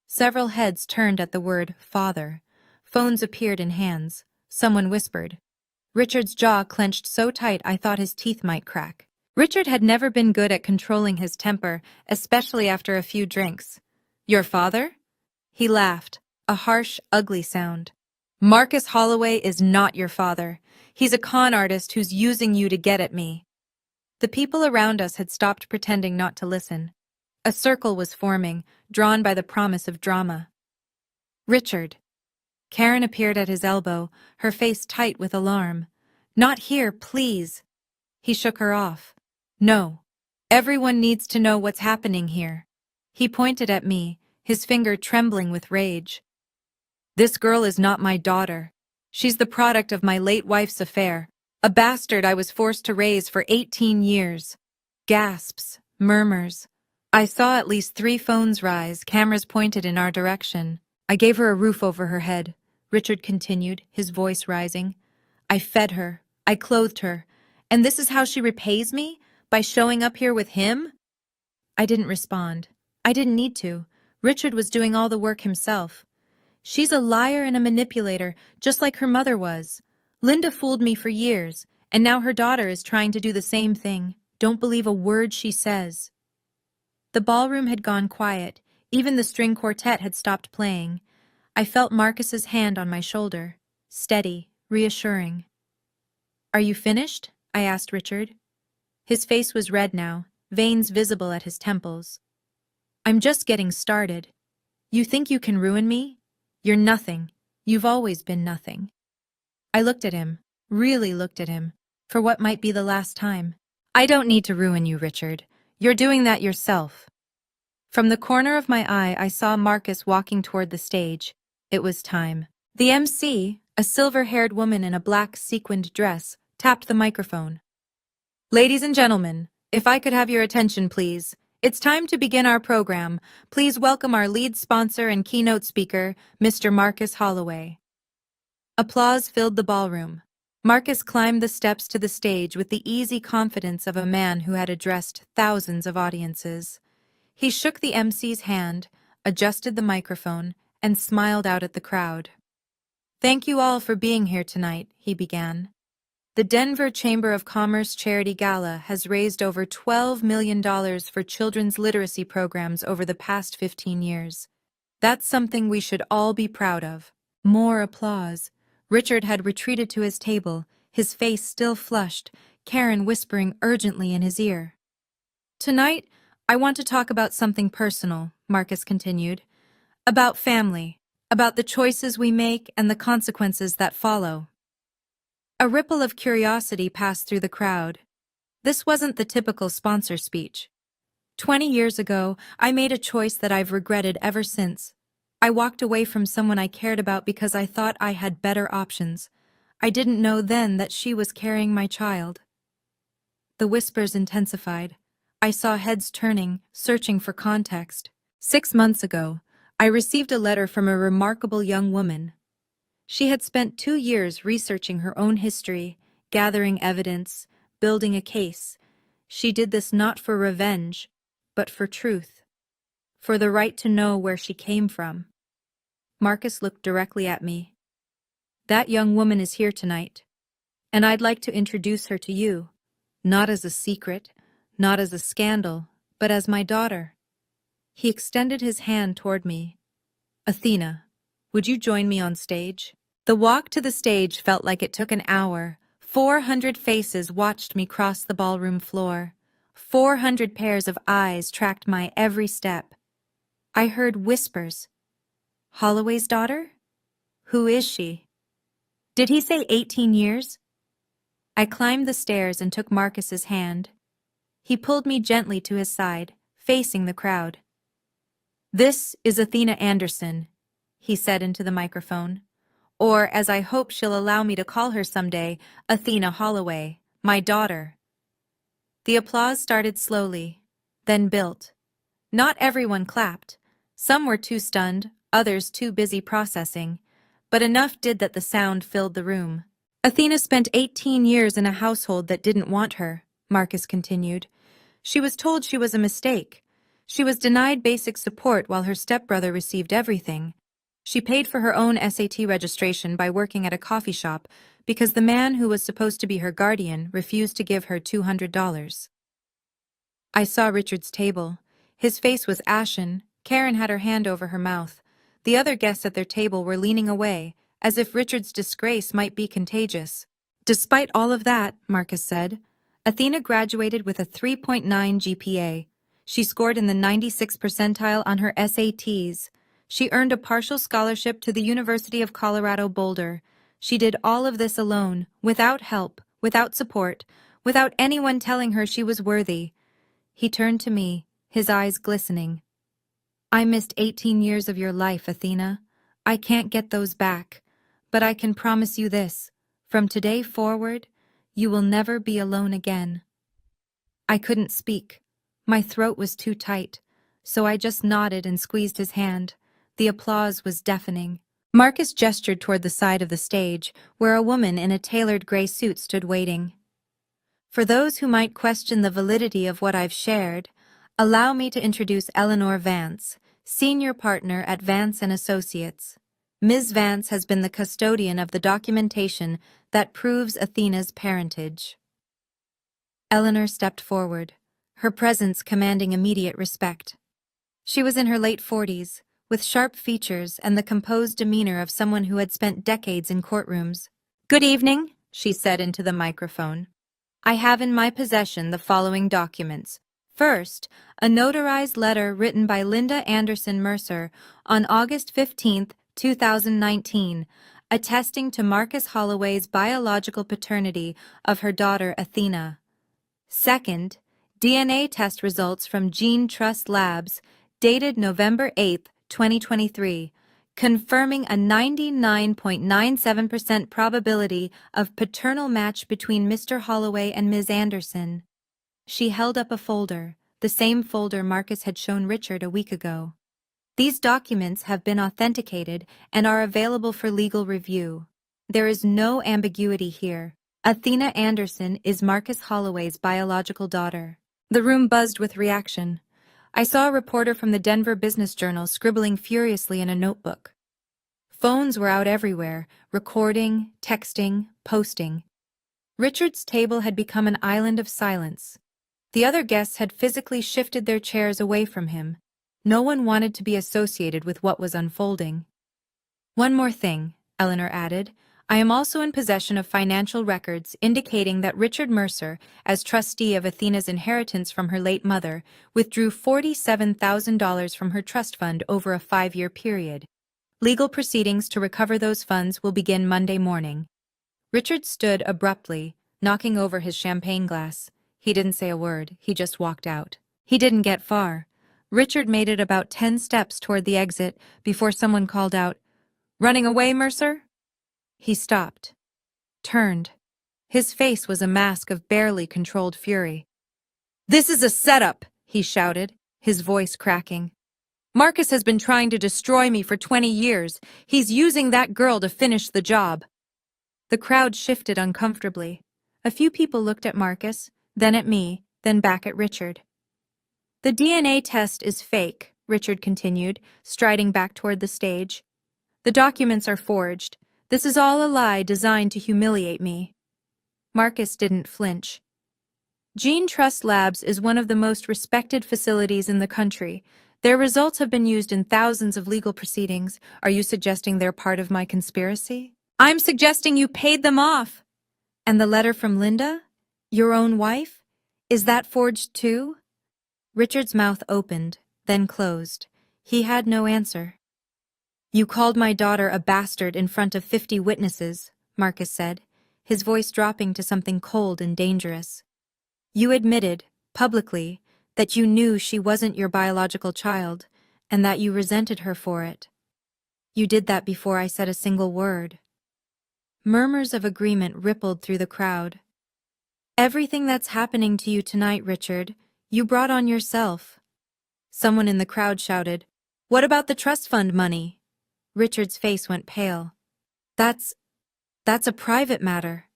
Several heads turned at the word father. Phones appeared in hands. Someone whispered. Richard's jaw clenched so tight I thought his teeth might crack. Richard had never been good at controlling his temper, especially after a few drinks. "Your father?" He laughed, a harsh, ugly sound. "Marcus Holloway is not your father. He's a con artist who's using you to get at me." The people around us had stopped pretending not to listen. A circle was forming, drawn by the promise of drama. "Richard." Karen appeared at his elbow, her face tight with alarm. "Not here, please." He shook her off. "No. Everyone needs to know what's happening here." He pointed at me, his finger trembling with rage. "This girl is not my daughter. She's the product of my late wife's affair, a bastard I was forced to raise for 18 years. Gasps, murmurs. I saw at least 3 phones rise, cameras pointed in our direction. "I gave her a roof over her head," Richard continued, his voice rising. "I fed her. I clothed her. And this is how she repays me? By showing up here with him?" I didn't respond. I didn't need to. Richard was doing all the work himself. "She's a liar and a manipulator, just like her mother was. Linda fooled me for years, and now her daughter is trying to do the same thing. Don't believe a word she says." The ballroom had gone quiet. Even the string quartet had stopped playing. I felt Marcus's hand on my shoulder, steady, reassuring. "Are you finished?" I asked Richard. His face was red now, veins visible at his temples. "I'm just getting started. You think you can ruin me? You're nothing. You've always been nothing." I looked at him, really looked at him, for what might be the last time. "I don't need to ruin you, Richard. You're doing that yourself." From the corner of my eye, I saw Marcus walking toward the stage. It was time. The MC, a silver-haired woman in a black sequined dress, tapped the microphone. "Ladies and gentlemen, if I could have your attention, please. It's time to begin our program. Please welcome our lead sponsor and keynote speaker, Mr. Marcus Holloway." Applause filled the ballroom. Marcus climbed the steps to the stage with the easy confidence of a man who had addressed thousands of audiences. He shook the MC's hand, adjusted the microphone, and smiled out at the crowd. "Thank you all for being here tonight," he began. "The Denver Chamber of Commerce Charity Gala has raised over $12 million for children's literacy programs over the past 15 years. That's something we should all be proud of." More applause. Richard had retreated to his table, his face still flushed, Karen whispering urgently in his ear. "Tonight, I want to talk about something personal," Marcus continued. "About family, about the choices we make and the consequences that follow." A ripple of curiosity passed through the crowd. This wasn't the typical sponsor speech. 20 years ago, I made a choice that I've regretted ever since. I walked away from someone I cared about because I thought I had better options. I didn't know then that she was carrying my child. The whispers intensified. I saw heads turning, searching for context. 6 months ago, I received a letter from a remarkable young woman. She had spent 2 years researching her own history, gathering evidence, building a case. She did this not for revenge, but for truth. for the right to know where she came from. Marcus looked directly at me. That young woman is here tonight, and I'd like to introduce her to you, not as a secret, not as a scandal, but as my daughter. He extended his hand toward me. Athena, would you join me on stage? The walk to the stage felt like it took an hour. 400 faces watched me cross the ballroom floor. 400 pairs of eyes tracked my every step. I heard whispers. Holloway's daughter? Who is she? Did he say 18 years? I climbed the stairs and took Marcus's hand. He pulled me gently to his side, facing the crowd. This is Athena Anderson, he said into the microphone. Or, as I hope she'll allow me to call her someday, Athena Holloway, my daughter. The applause started slowly, then built. Not everyone clapped. Some were too stunned, others too busy processing, but enough did that the sound filled the room. Athena spent 18 years in a household that didn't want her, Marcus continued. She was told she was a mistake. She was denied basic support while her stepbrother received everything. She paid for her own SAT registration by working at a coffee shop because the man who was supposed to be her guardian refused to give her $200. I saw Richard's table. His face was ashen. Karen had her hand over her mouth. The other guests at their table were leaning away, as if Richard's disgrace might be contagious. Despite all of that, Marcus said, Athena graduated with a 3.9 GPA. She scored in the 96th percentile on her SATs. She earned a partial scholarship to the University of Colorado Boulder. She did all of this alone, without help, without support, without anyone telling her she was worthy. He turned to me, his eyes glistening. I missed 18 years of your life, Athena. I can't get those back, but I can promise you this. From today forward, you will never be alone again. I couldn't speak. My throat was too tight, so I just nodded and squeezed his hand. The applause was deafening. Marcus gestured toward the side of the stage, where a woman in a tailored gray suit stood waiting. For those who might question the validity of what I've shared, allow me to introduce Eleanor Vance, senior partner at Vance & Associates. Ms. Vance has been the custodian of the documentation that proves Athena's parentage. Eleanor stepped forward, her presence commanding immediate respect. She was in her late 40s, with sharp features and the composed demeanor of someone who had spent decades in courtrooms. Good evening, she said into the microphone. I have in my possession the following documents. First, a notarized letter written by Linda Anderson Mercer on August 15, 2019, attesting to Marcus Holloway's biological paternity of her daughter Athena. Second, DNA test results from Gene Trust Labs, dated November 8, 2023, confirming a 99.97% probability of paternal match between Mr. Holloway and Ms. Anderson. She held up a folder, the same folder Marcus had shown Richard a week ago. These documents have been authenticated and are available for legal review. There is no ambiguity here. Athena Anderson is Marcus Holloway's biological daughter. The room buzzed with reaction. I saw a reporter from the Denver Business Journal scribbling furiously in a notebook. Phones were out everywhere, recording, texting, posting. Richard's table had become an island of silence. The other guests had physically shifted their chairs away from him. No one wanted to be associated with what was unfolding. One more thing, Eleanor added. I am also in possession of financial records indicating that Richard Mercer, as trustee of Athena's inheritance from her late mother, withdrew $47,000 from her trust fund over a 5-year period. Legal proceedings to recover those funds will begin Monday morning. Richard stood abruptly, knocking over his champagne glass. He didn't say a word, he just walked out. He didn't get far. Richard made it about 10 steps toward the exit before someone called out, "Running away, Mercer?" He stopped, turned. His face was a mask of barely controlled fury. "This is a setup," he shouted, his voice cracking. "Marcus has been trying to destroy me for 20 years. He's using that girl to finish the job." The crowd shifted uncomfortably. A few people looked at Marcus, then at me, then back at Richard. "The DNA test is fake," Richard continued, striding back toward the stage. "The documents are forged. This is all a lie designed to humiliate me." Marcus didn't flinch. Gene Trust Labs is one of the most respected facilities in the country. Their results have been used in thousands of legal proceedings. Are you suggesting they're part of my conspiracy? I'm suggesting you paid them off. And the letter from Linda? Your own wife? Is that forged too? Richard's mouth opened, then closed. He had no answer. "You called my daughter a bastard in front of 50 witnesses," Marcus said, his voice dropping to something cold and dangerous. "You admitted, publicly, that you knew she wasn't your biological child, and that you resented her for it. You did that before I said a single word." Murmurs of agreement rippled through the crowd. "Everything that's happening to you tonight, Richard, you brought on yourself." Someone in the crowd shouted, "What about the trust fund money?" Richard's face went pale. That's a private matter."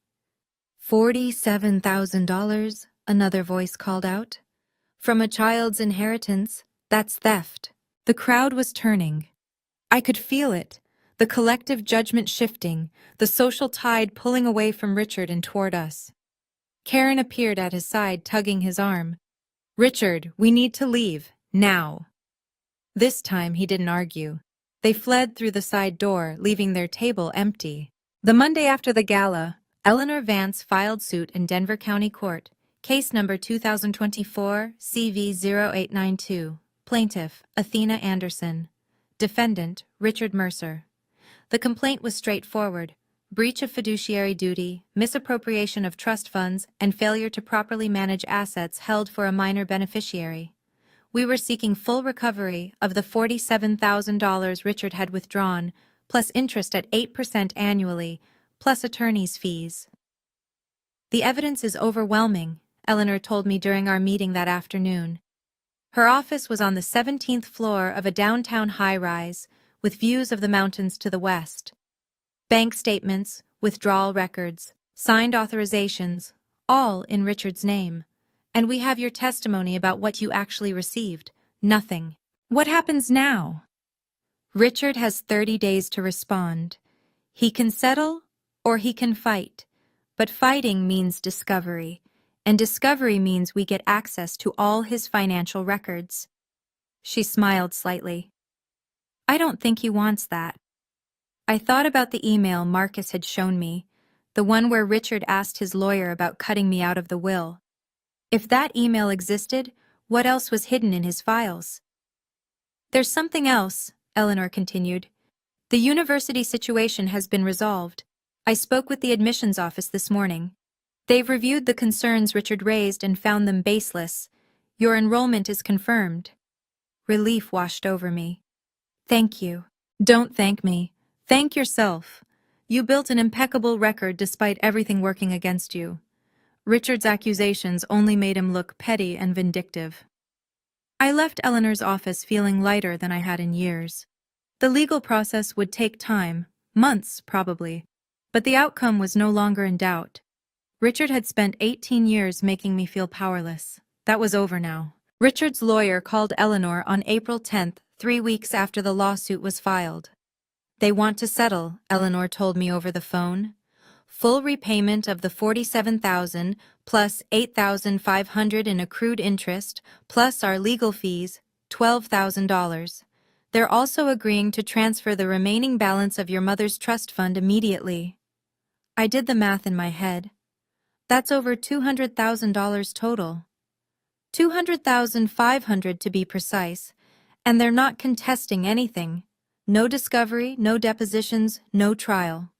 $47,000, another voice called out. "From a child's inheritance, that's theft." The crowd was turning. I could feel it, the collective judgment shifting, the social tide pulling away from Richard and toward us. Karen appeared at his side, tugging his arm. "Richard, we need to leave, now." This time he didn't argue. They fled through the side door, leaving their table empty. The Monday after the gala, Eleanor Vance filed suit in Denver County Court, case number 2024 CV0892, plaintiff Athena Anderson, defendant Richard Mercer. The complaint was straightforward: breach of fiduciary duty, misappropriation of trust funds, and failure to properly manage assets held for a minor beneficiary. We were seeking full recovery of the $47,000 Richard had withdrawn, plus interest at 8% annually, plus attorney's fees. "The evidence is overwhelming," Eleanor told me during our meeting that afternoon. Her office was on the 17th floor of a downtown high-rise, with views of the mountains to the west. Bank statements, withdrawal records, signed authorizations, all in Richard's name. "And we have your testimony about what you actually received. Nothing. What happens now?" "Richard has 30 days to respond. He can settle or he can fight. But fighting means discovery, and discovery means we get access to all his financial records." She smiled slightly. "I don't think he wants that." I thought about the email Marcus had shown me, the one where Richard asked his lawyer about cutting me out of the will. If that email existed, what else was hidden in his files? "There's something else," Eleanor continued. "The university situation has been resolved. I spoke with the admissions office this morning. They've reviewed the concerns Richard raised and found them baseless. Your enrollment is confirmed." Relief washed over me. "Thank you." "Don't thank me. Thank yourself. You built an impeccable record despite everything working against you." Richard's accusations only made him look petty and vindictive. I left Eleanor's office feeling lighter than I had in years. The legal process would take time, months probably, but the outcome was no longer in doubt. Richard had spent 18 years making me feel powerless. That was over now. Richard's lawyer called Eleanor on April 10th, 3 weeks after the lawsuit was filed. "They want to settle," Eleanor told me over the phone. "Full repayment of the $47,000 plus $8,500 in accrued interest, plus our legal fees, $12,000. They're also agreeing to transfer the remaining balance of your mother's trust fund immediately." I did the math in my head. That's over $200,000 total. $200,500 to be precise, and they're not contesting anything. No discovery, no depositions, no trial.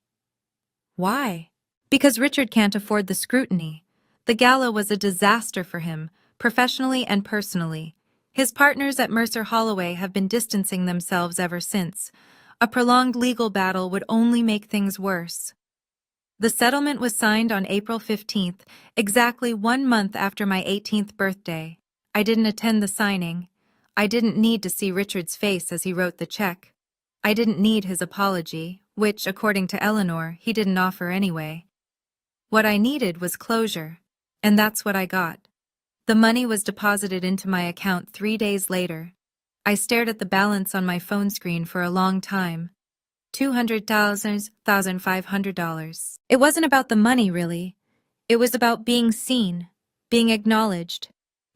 Why? Because Richard can't afford the scrutiny. The gala was a disaster for him, professionally and personally. His partners at Mercer Holloway have been distancing themselves ever since. A prolonged legal battle would only make things worse. The settlement was signed on April 15th, exactly 1 month after my 18th birthday. I didn't attend the signing. I didn't need to see Richard's face as he wrote the check. I didn't need his apology, which, according to Eleanor, he didn't offer anyway. What I needed was closure, and that's what I got. The money was deposited into my account 3 days later. I stared at the balance on my phone screen for a long time. $200,500. It wasn't about the money, really. It was about being seen, being acknowledged,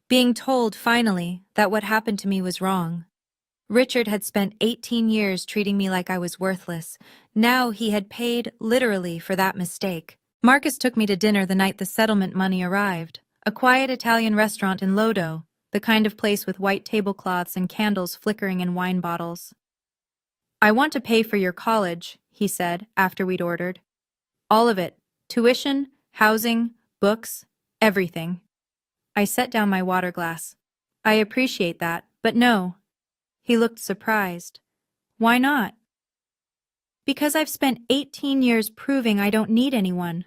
being told, finally, that what happened to me was wrong. Richard had spent 18 years treating me like I was worthless. Now he had paid, literally, for that mistake. Marcus took me to dinner the night the settlement money arrived. A quiet Italian restaurant in Lodo, the kind of place with white tablecloths and candles flickering in wine bottles. "I want to pay for your college," he said, after we'd ordered. "All of it. Tuition, housing, books, everything." I set down my water glass. "I appreciate that, but no." He looked surprised. "Why not?" "Because I've spent 18 years proving I don't need anyone.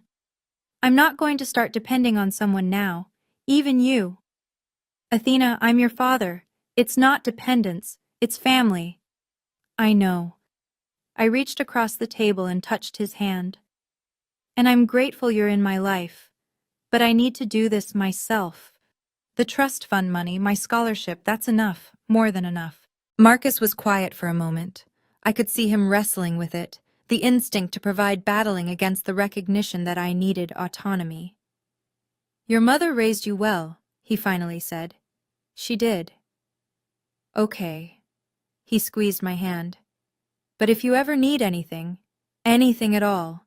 I'm not going to start depending on someone now, even you. Athena, I'm your father. It's not dependence, it's family." "I know." I reached across the table and touched his hand. "And I'm grateful you're in my life, but I need to do this myself. The trust fund money, my scholarship, that's enough, more than enough." Marcus was quiet for a moment. I could see him wrestling with it, the instinct to provide battling against the recognition that I needed autonomy. "Your mother raised you well," he finally said. "She did." "Okay." He squeezed my hand. "But if you ever need anything at all,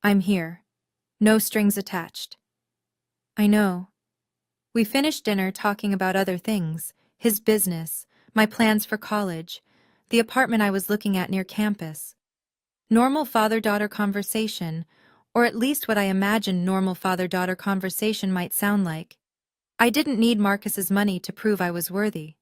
I'm here. No strings attached." "I know." We finished dinner talking about other things, his business, my plans for college, the apartment I was looking at near campus. Normal father-daughter conversation, or at least what I imagined normal father-daughter conversation might sound like. I didn't need Marcus's money to prove I was worthy.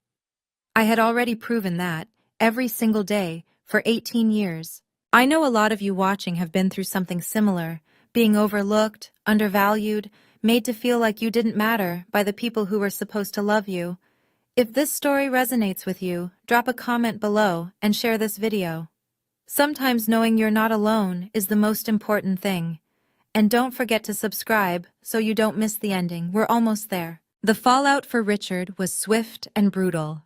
I had already proven that, every single day, for 18 years. I know a lot of you watching have been through something similar, being overlooked, undervalued, made to feel like you didn't matter by the people who were supposed to love you. If this story resonates with you, drop a comment below and share this video. Sometimes knowing you're not alone is the most important thing. And don't forget to subscribe so you don't miss the ending. We're almost there. The fallout for Richard was swift and brutal.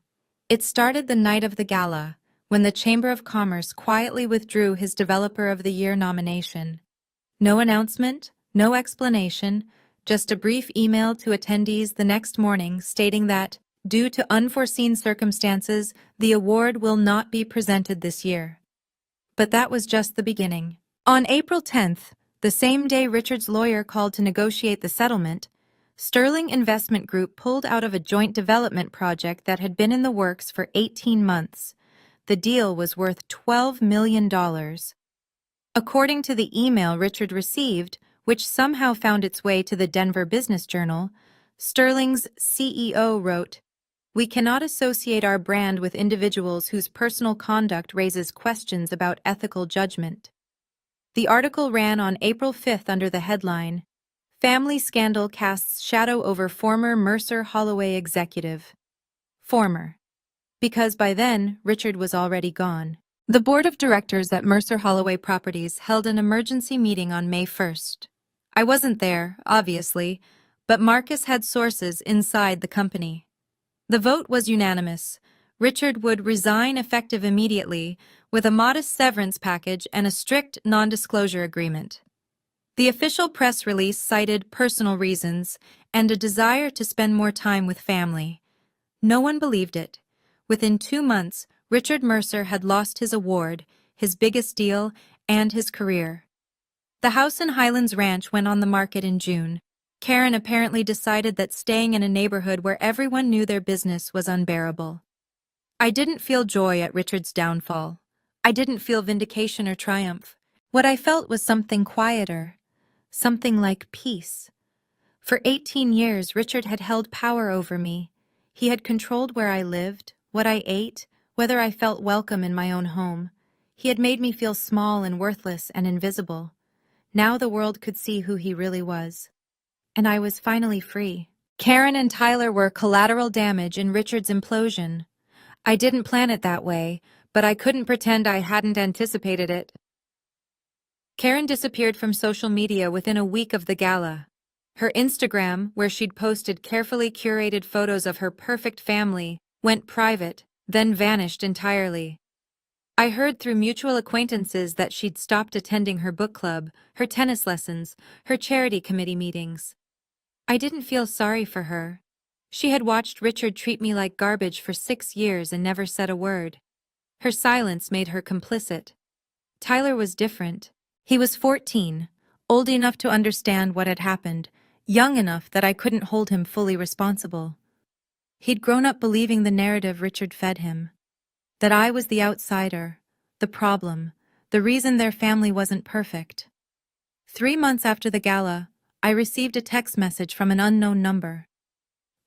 It started the night of the gala, when the Chamber of Commerce quietly withdrew his Developer of the Year nomination. No announcement, no explanation, just a brief email to attendees the next morning stating that, due to unforeseen circumstances, the award will not be presented this year. But that was just the beginning. On April 10th, the same day Richard's lawyer called to negotiate the settlement, Sterling Investment Group pulled out of a joint development project that had been in the works for 18 months. The deal was worth $12 million. According to the email Richard received, which somehow found its way to the Denver Business Journal, Sterling's CEO wrote, "We cannot associate our brand with individuals whose personal conduct raises questions about ethical judgment." The article ran on April 5th under the headline, "Family Scandal Casts Shadow Over Former Mercer Holloway Executive." Former. Because by then, Richard was already gone. The board of directors at Mercer Holloway Properties held an emergency meeting on May 1st. I wasn't there, obviously, but Marcus had sources inside the company. The vote was unanimous. Richard would resign effective immediately, with a modest severance package and a strict non-disclosure agreement. The official press release cited personal reasons and a desire to spend more time with family. No one believed it. Within 2 months, Richard Mercer had lost his award, his biggest deal, and his career. The house in Highlands Ranch went on the market in June. Karen apparently decided that staying in a neighborhood where everyone knew their business was unbearable. I didn't feel joy at Richard's downfall. I didn't feel vindication or triumph. What I felt was something quieter, something like peace. For 18 years, Richard had held power over me. He had controlled where I lived, what I ate, whether I felt welcome in my own home. He had made me feel small and worthless and invisible. Now the world could see who he really was. And I was finally free. Karen and Tyler were collateral damage in Richard's implosion. I didn't plan it that way, but I couldn't pretend I hadn't anticipated it. Karen disappeared from social media within a week of the gala. Her Instagram, where she'd posted carefully curated photos of her perfect family, went private, then vanished entirely. I heard through mutual acquaintances that she'd stopped attending her book club, her tennis lessons, her charity committee meetings. I didn't feel sorry for her. She had watched Richard treat me like garbage for 6 years and never said a word. Her silence made her complicit. Tyler was different. He was 14, old enough to understand what had happened, young enough that I couldn't hold him fully responsible. He'd grown up believing the narrative Richard fed him. That I was the outsider, the problem, the reason their family wasn't perfect. 3 months after the gala, I received a text message from an unknown number.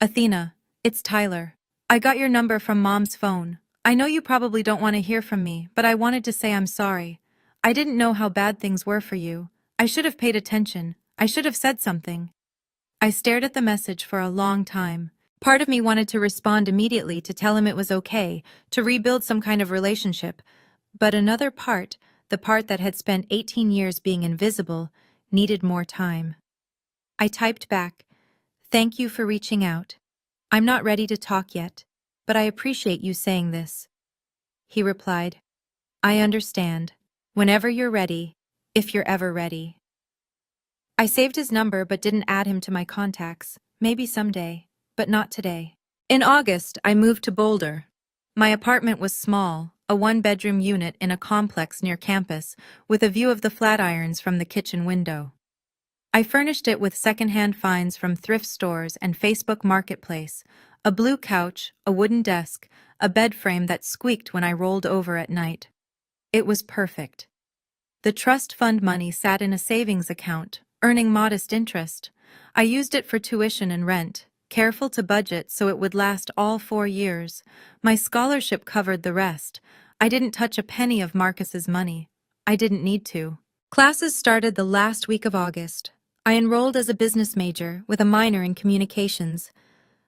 Athena, it's Tyler. I got your number from Mom's phone. I know you probably don't want to hear from me, but I wanted to say I'm sorry. I didn't know how bad things were for you. I should have paid attention. I should have said something. I stared at the message for a long time. Part of me wanted to respond immediately to tell him it was okay, to rebuild some kind of relationship. But another part, the part that had spent 18 years being invisible, needed more time. I typed back, "Thank you for reaching out. I'm not ready to talk yet, but I appreciate you saying this." He replied, "I understand. Whenever you're ready, if you're ever ready." I saved his number but didn't add him to my contacts. Maybe someday, but not today. In August, I moved to Boulder. My apartment was small, a one-bedroom unit in a complex near campus, with a view of the Flatirons from the kitchen window. I furnished it with secondhand finds from thrift stores and Facebook Marketplace, a blue couch, a wooden desk, a bed frame that squeaked when I rolled over at night. It was perfect. The trust fund money sat in a savings account, earning modest interest. I used it for tuition and rent, careful to budget so it would last all 4 years. My scholarship covered the rest. I didn't touch a penny of Marcus's money. I didn't need to. Classes started the last week of August. I enrolled as a business major with a minor in communications.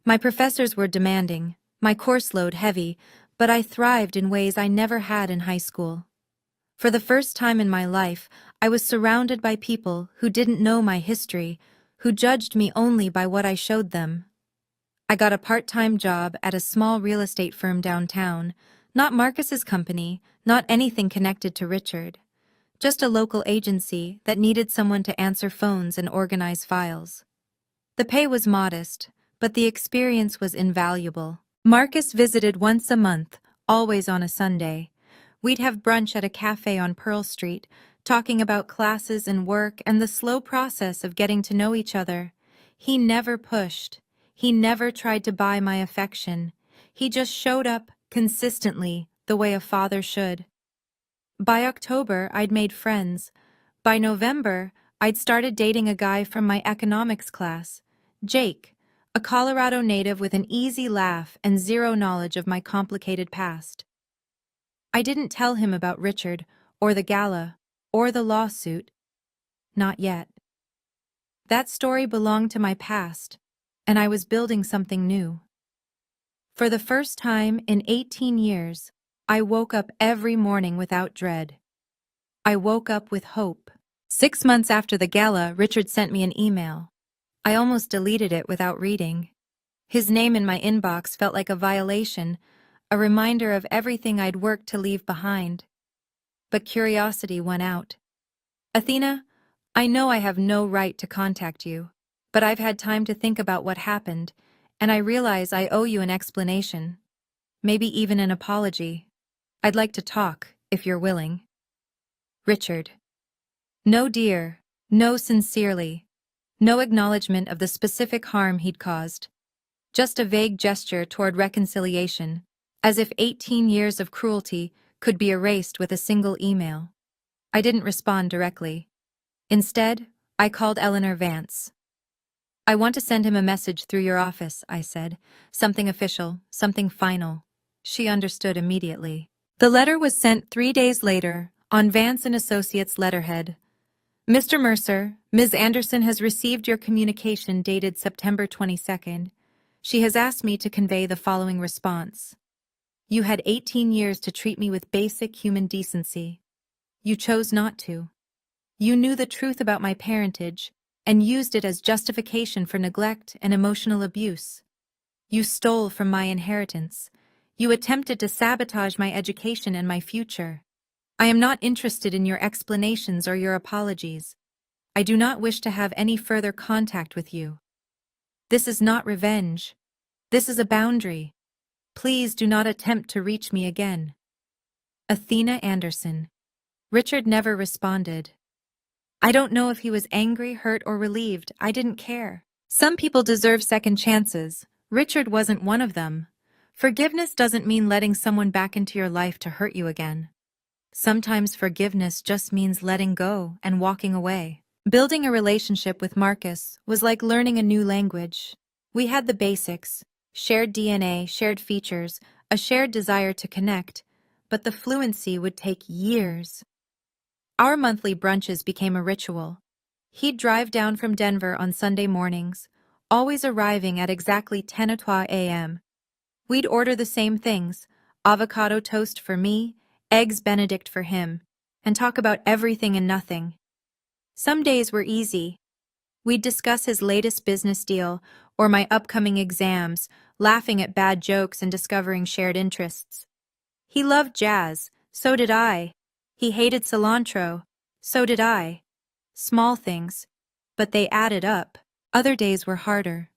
My professors were demanding, my course load heavy, but I thrived in ways I never had in high school. For the first time in my life, I was surrounded by people who didn't know my history, who judged me only by what I showed them. I got a part-time job at a small real estate firm downtown, not Marcus's company, not anything connected to Richard. Just a local agency that needed someone to answer phones and organize files. The pay was modest, but the experience was invaluable. Marcus visited once a month, always on a Sunday. We'd have brunch at a cafe on Pearl Street, talking about classes and work and the slow process of getting to know each other. He never pushed. He never tried to buy my affection. He just showed up, consistently, the way a father should. By October, I'd made friends. By November, I'd started dating a guy from my economics class, Jake, a Colorado native with an easy laugh and zero knowledge of my complicated past. I didn't tell him about Richard, or the gala, or the lawsuit. Not yet. That story belonged to my past, and I was building something new. For the first time in 18 years, I woke up every morning without dread. I woke up with hope. 6 months after the gala, Richard sent me an email. I almost deleted it without reading. His name in my inbox felt like a violation, a reminder of everything I'd worked to leave behind. But curiosity won out. "Athena, I know I have no right to contact you, but I've had time to think about what happened, and I realize I owe you an explanation. Maybe even an apology. I'd like to talk, if you're willing." Richard. No dear, no sincerely. No acknowledgement of the specific harm he'd caused. Just a vague gesture toward reconciliation, as if 18 years of cruelty could be erased with a single email. I didn't respond directly. Instead, I called Eleanor Vance. "I want to send him a message through your office," I said. "Something official, something final." She understood immediately. The letter was sent 3 days later, on Vance & Associates letterhead. "Mr. Mercer, Ms. Anderson has received your communication dated September 22nd. She has asked me to convey the following response. You had 18 years to treat me with basic human decency. You chose not to. You knew the truth about my parentage and used it as justification for neglect and emotional abuse. You stole from my inheritance. You attempted to sabotage my education and my future. I am not interested in your explanations or your apologies. I do not wish to have any further contact with you. This is not revenge. This is a boundary. Please do not attempt to reach me again. Athena Anderson. Richard never responded. I don't know if he was angry, hurt, or relieved. I didn't care. Some people deserve second chances. Richard wasn't one of them. Forgiveness doesn't mean letting someone back into your life to hurt you again. Sometimes forgiveness just means letting go and walking away. Building a relationship with Marcus was like learning a new language. We had the basics, shared DNA, shared features, a shared desire to connect, but the fluency would take years. Our monthly brunches became a ritual. He'd drive down from Denver on Sunday mornings, always arriving at exactly 10:00 a.m. We'd order the same things, avocado toast for me, eggs Benedict for him, and talk about everything and nothing. Some days were easy. We'd discuss his latest business deal or my upcoming exams, laughing at bad jokes and discovering shared interests. He loved jazz, so did I. He hated cilantro, so did I. Small things, but they added up. Other days were harder.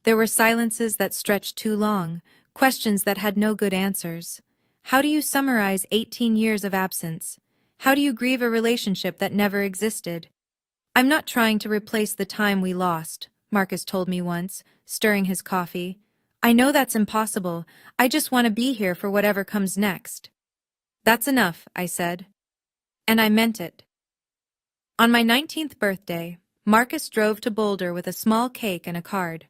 There were silences that stretched too long, questions that had no good answers. How do you summarize 18 years of absence? How do you grieve a relationship that never existed? I'm not trying to replace the time we lost, Marcus told me once, stirring his coffee. I know that's impossible. I just want to be here for whatever comes next. That's enough, I said. And I meant it. On my 19th birthday, Marcus drove to Boulder with a small cake and a card.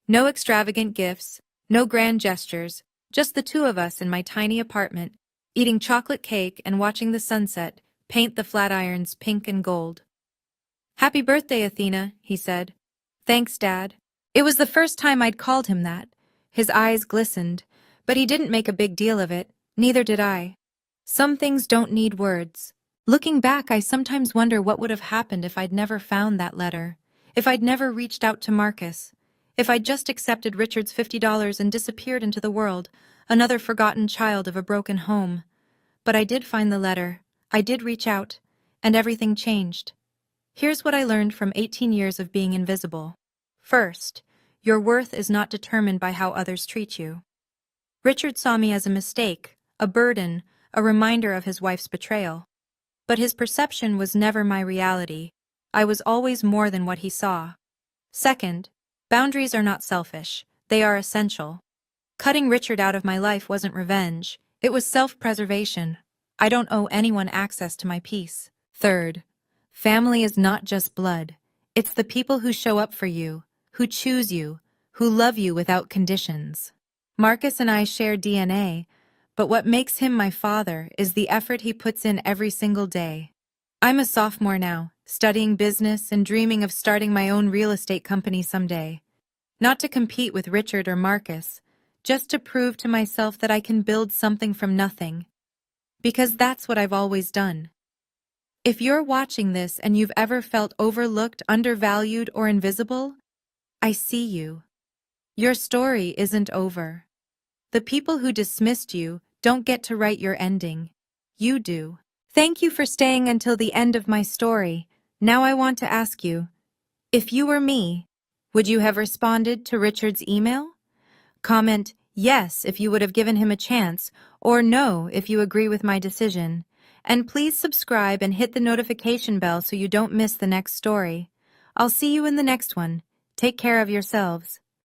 No extravagant gifts, no grand gestures, just the two of us in my tiny apartment, eating chocolate cake and watching the sunset paint the Flatirons pink and gold. Happy birthday, Athena, he said. Thanks, Dad. It was the first time I'd called him that. His eyes glistened, but he didn't make a big deal of it, neither did I. Some things don't need words. Looking back, I sometimes wonder what would have happened if I'd never found that letter, if I'd never reached out to Marcus, if I'd just accepted Richard's $50 and disappeared into the world, another forgotten child of a broken home. But I did find the letter, I did reach out, and everything changed. Here's what I learned from 18 years of being invisible. First, your worth is not determined by how others treat you. Richard saw me as a mistake, a burden, a reminder of his wife's betrayal. But his perception was never my reality. I was always more than what he saw. Second, boundaries are not selfish. They are essential. Cutting Richard out of my life wasn't revenge. It was self-preservation. I don't owe anyone access to my peace. Third, family is not just blood. It's the people who show up for you, who choose you, who love you without conditions. Marcus and I share DNA, but what makes him my father is the effort he puts in every single day. I'm a sophomore now, studying business and dreaming of starting my own real estate company someday. Not to compete with Richard or Marcus, just to prove to myself that I can build something from nothing. Because that's what I've always done. If you're watching this and you've ever felt overlooked, undervalued, or invisible, I see you. Your story isn't over. The people who dismissed you don't get to write your ending. You do. Thank you for staying until the end of my story. Now I want to ask you, if you were me, would you have responded to Richard's email? Comment yes if you would have given him a chance, or no if you agree with my decision. And please subscribe and hit the notification bell so you don't miss the next story. I'll see you in the next one. Take care of yourselves.